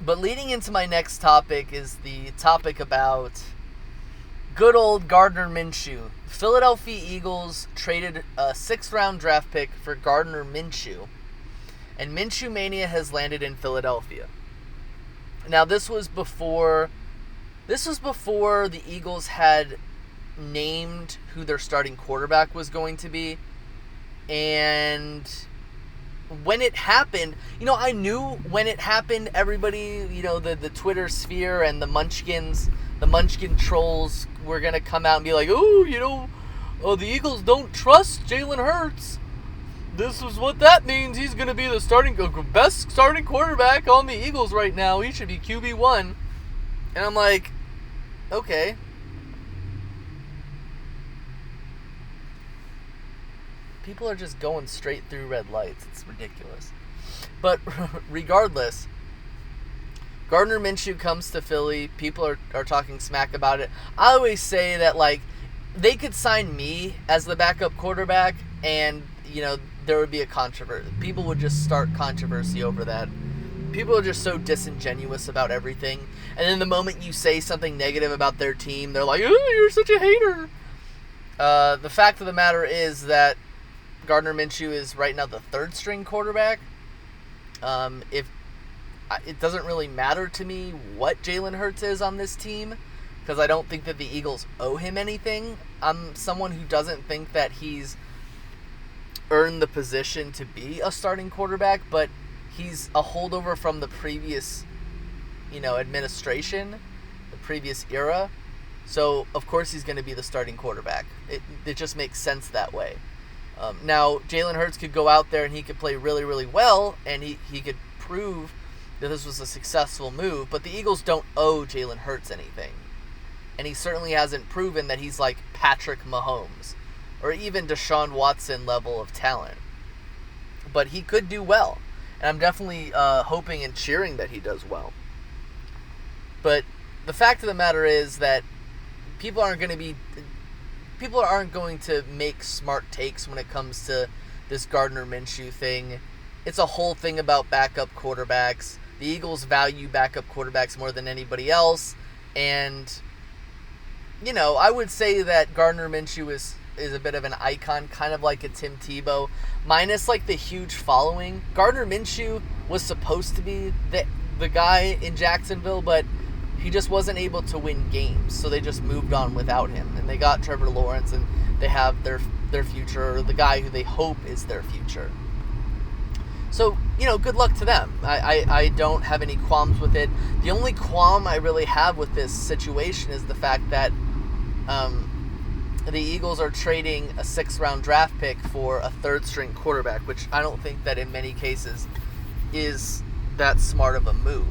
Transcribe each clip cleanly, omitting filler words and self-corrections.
But leading into my next topic is the topic about good old Gardner Minshew. Philadelphia Eagles traded a 6th-round draft pick for Gardner Minshew, and Minshew Mania has landed in Philadelphia. Now, this was before the Eagles had named who their starting quarterback was going to be, and when it happened, I knew when it happened, everybody, the Twitter sphere and the Munchkin trolls were going to come out and be like, the Eagles don't trust Jalen Hurts. This is what that means. He's going to be the best starting quarterback on the Eagles right now. He should be QB1. And I'm like, okay. People are just going straight through red lights. It's ridiculous. But regardless, Gardner Minshew comes to Philly. People are talking smack about it. I always say that, they could sign me as the backup quarterback, and, there would be a controversy. People would just start controversy over that. People are just so disingenuous about everything. And then the moment you say something negative about their team, they're like, oh, you're such a hater. The fact of the matter is that Gardner Minshew is right now the 3rd-string quarterback. If it doesn't really matter to me what Jalen Hurts is on this team, because I don't think that the Eagles owe him anything. I'm someone who doesn't think that he's earned the position to be a starting quarterback, but he's a holdover from the previous, administration, the previous era. So, of course, he's going to be the starting quarterback. It just makes sense that way. Now, Jalen Hurts could go out there and he could play really, really well, and he could prove that this was a successful move, but the Eagles don't owe Jalen Hurts anything. And he certainly hasn't proven that he's like Patrick Mahomes or even Deshaun Watson level of talent. But he could do well, and I'm definitely hoping and cheering that he does well. But the fact of the matter is that people aren't going to make smart takes when it comes to this Gardner Minshew thing. It's a whole thing about backup quarterbacks. The Eagles value backup quarterbacks more than anybody else. And, I would say that Gardner Minshew is a bit of an icon, kind of like a Tim Tebow, minus the huge following. Gardner Minshew was supposed to be the guy in Jacksonville, but he just wasn't able to win games, so they just moved on without him. And they got Trevor Lawrence, and they have their future, or the guy who they hope is their future. So, good luck to them. I don't have any qualms with it. The only qualm I really have with this situation is the fact that the Eagles are trading a 6th-round draft pick for a 3rd-string quarterback, which I don't think that in many cases is that smart of a move.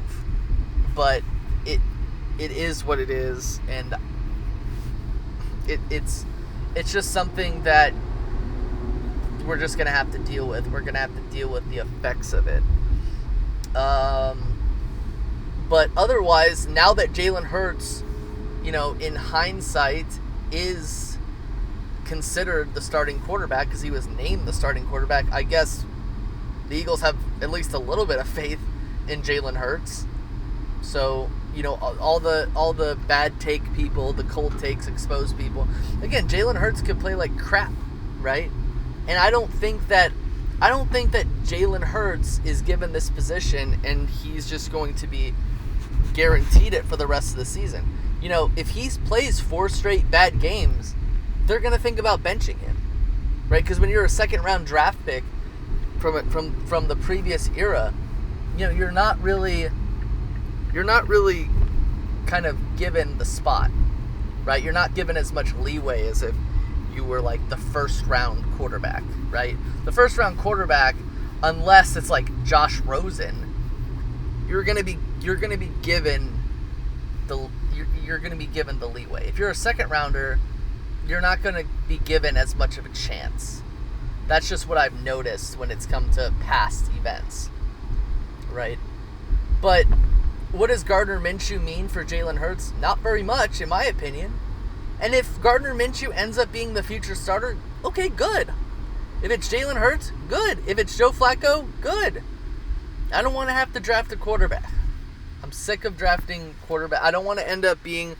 But it is what it is, and it's just something that we're just going to have to deal with. We're going to have to deal with the effects of it. But otherwise, now that Jalen Hurts, in hindsight, is considered the starting quarterback because he was named the starting quarterback, I guess the Eagles have at least a little bit of faith in Jalen Hurts. So, all the bad take people, the cold takes, exposed people. Again, Jalen Hurts could play like crap, right? And I don't think that Jalen Hurts is given this position and he's just going to be guaranteed it for the rest of the season. If he plays 4 straight bad games, they're going to think about benching him, right? Because when you're a 2nd-round draft pick from the previous era, you're not really kind of given the spot, right? You're not given as much leeway as if you were like the 1st-round quarterback, right? The 1st-round quarterback, unless it's like Josh Rosen, you're gonna be given the leeway. If you're a 2nd-rounder, you're not gonna be given as much of a chance. That's just what I've noticed when it's come to past events, right? But what does Gardner Minshew mean for Jalen Hurts? Not very much, in my opinion. And if Gardner Minshew ends up being the future starter, okay, good. If it's Jalen Hurts, good. If it's Joe Flacco, good. I don't want to have to draft a quarterback. I'm sick of drafting quarterback. I don't want to end up being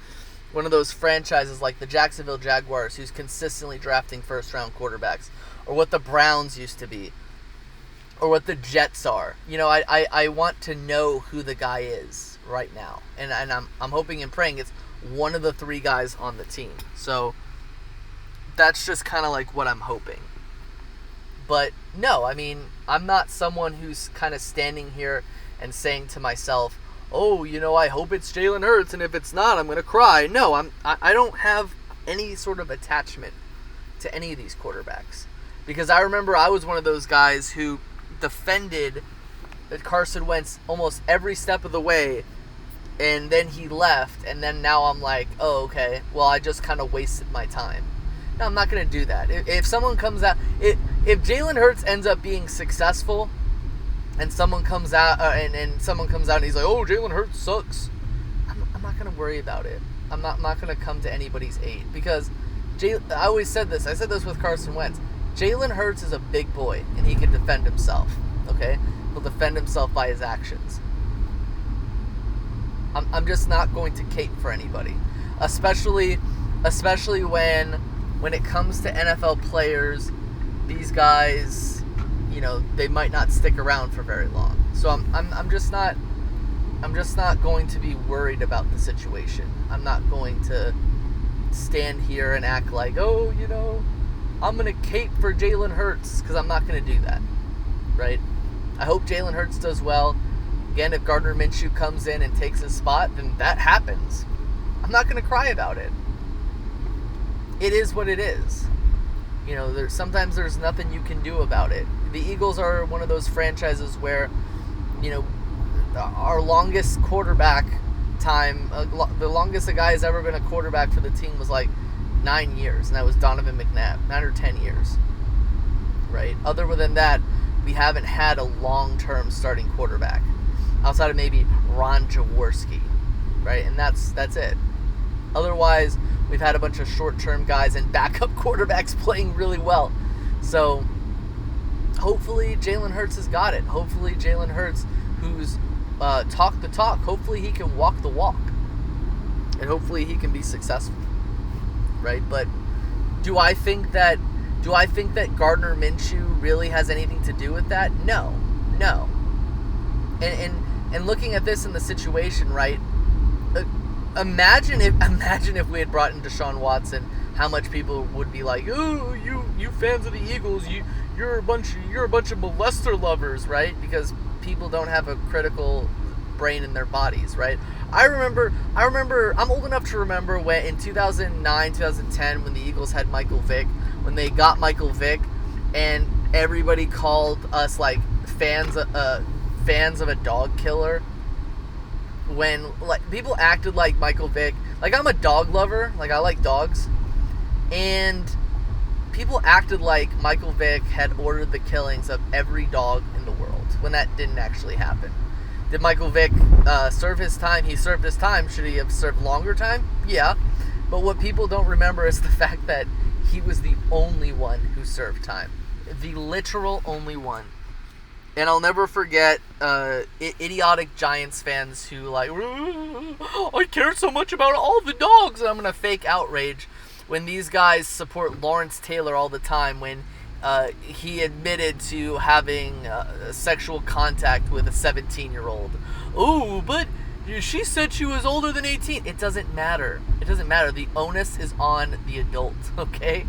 one of those franchises like the Jacksonville Jaguars who's consistently drafting first-round quarterbacks, or what the Browns used to be, or what the Jets are. I want to know who the guy is right now, and I'm hoping and praying it's one of the 3 guys on the team. So that's just kind of like what I'm hoping. But no, I mean, I'm not someone who's kind of standing here and saying to myself, oh, I hope it's Jalen Hurts, and if it's not, I'm going to cry. No, I don't have any sort of attachment to any of these quarterbacks. Because I remember I was one of those guys who defended Carson Wentz almost every step of the way, and then he left, and then now I'm like, oh, okay, well, I just kind of wasted my time. No, I'm not going to do that. If someone comes out, if Jalen Hurts ends up being successful, and someone comes out and someone comes out and he's like, oh, Jalen Hurts sucks, I'm not going to worry about it. I'm not going to come to anybody's aid, because I always said this. I said this with Carson Wentz. Jalen Hurts is a big boy, and he can defend himself, okay? He'll defend himself by his actions. I'm just not going to cape for anybody, especially when it comes to NFL players. These guys, they might not stick around for very long. So I'm just not going to be worried about the situation. I'm not going to stand here and act like, oh, I'm going to cape for Jalen Hurts, because I'm not going to do that, right? I hope Jalen Hurts does well. Again, if Gardner Minshew comes in and takes his spot, then that happens. I'm not going to cry about it. It is what it is. Sometimes there's nothing you can do about it. The Eagles are one of those franchises where, our longest quarterback time, the longest a guy has ever been a quarterback for the team was like 9 years, and that was Donovan McNabb, 9 or 10 years, right? Other than that, we haven't had a long-term starting quarterback, outside of maybe Ron Jaworski, right? And that's it. Otherwise, we've had a bunch of short-term guys and backup quarterbacks playing really well. So hopefully Jalen Hurts has got it. Hopefully Jalen Hurts, who's talked the talk, hopefully he can walk the walk. And hopefully he can be successful. Right? But do I think that Gardner Minshew really has anything to do with that? No. And looking at this in the situation, right? Imagine if we had brought in Deshaun Watson, how much people would be like, "Oh, you fans of the Eagles, you're a bunch of molester lovers," right? Because people don't have a critical brain in their bodies, right? I remember I'm old enough to remember when in 2009, 2010 when the Eagles had Michael Vick, when they got Michael Vick, and everybody called us like fans of a dog killer. When like people acted like Michael Vick, like I'm a dog lover, like I like dogs, and people acted like Michael Vick had ordered the killings of every dog in the world when that didn't actually happen. Did Michael Vick serve his time? He served his time. Should he have served longer time? Yeah. But what people don't remember is the fact that he was the only one who served time. The literal only one. And I'll never forget idiotic Giants fans who like, I care so much about all the dogs, and I'm going to fake outrage when these guys support Lawrence Taylor all the time when he admitted to having sexual contact with a 17-year-old. Oh, but she said she was older than 18. It doesn't matter. It doesn't matter. The onus is on the adult, okay?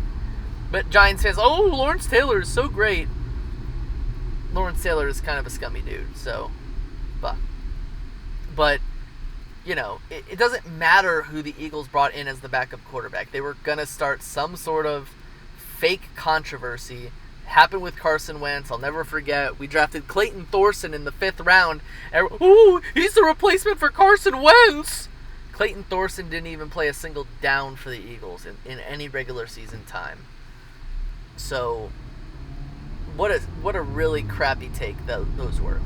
But Giants fans, oh, Lawrence Taylor is so great. Lawrence Taylor is kind of a scummy dude, so, but you know, it doesn't matter who the Eagles brought in as the backup quarterback. They were going to start some sort of fake controversy. Happened with Carson Wentz. I'll never forget. We drafted Clayton Thorson in the 5th round. Ooh, he's the replacement for Carson Wentz. Clayton Thorson didn't even play a single down for the Eagles in any regular season time. So, what a really crappy take those were.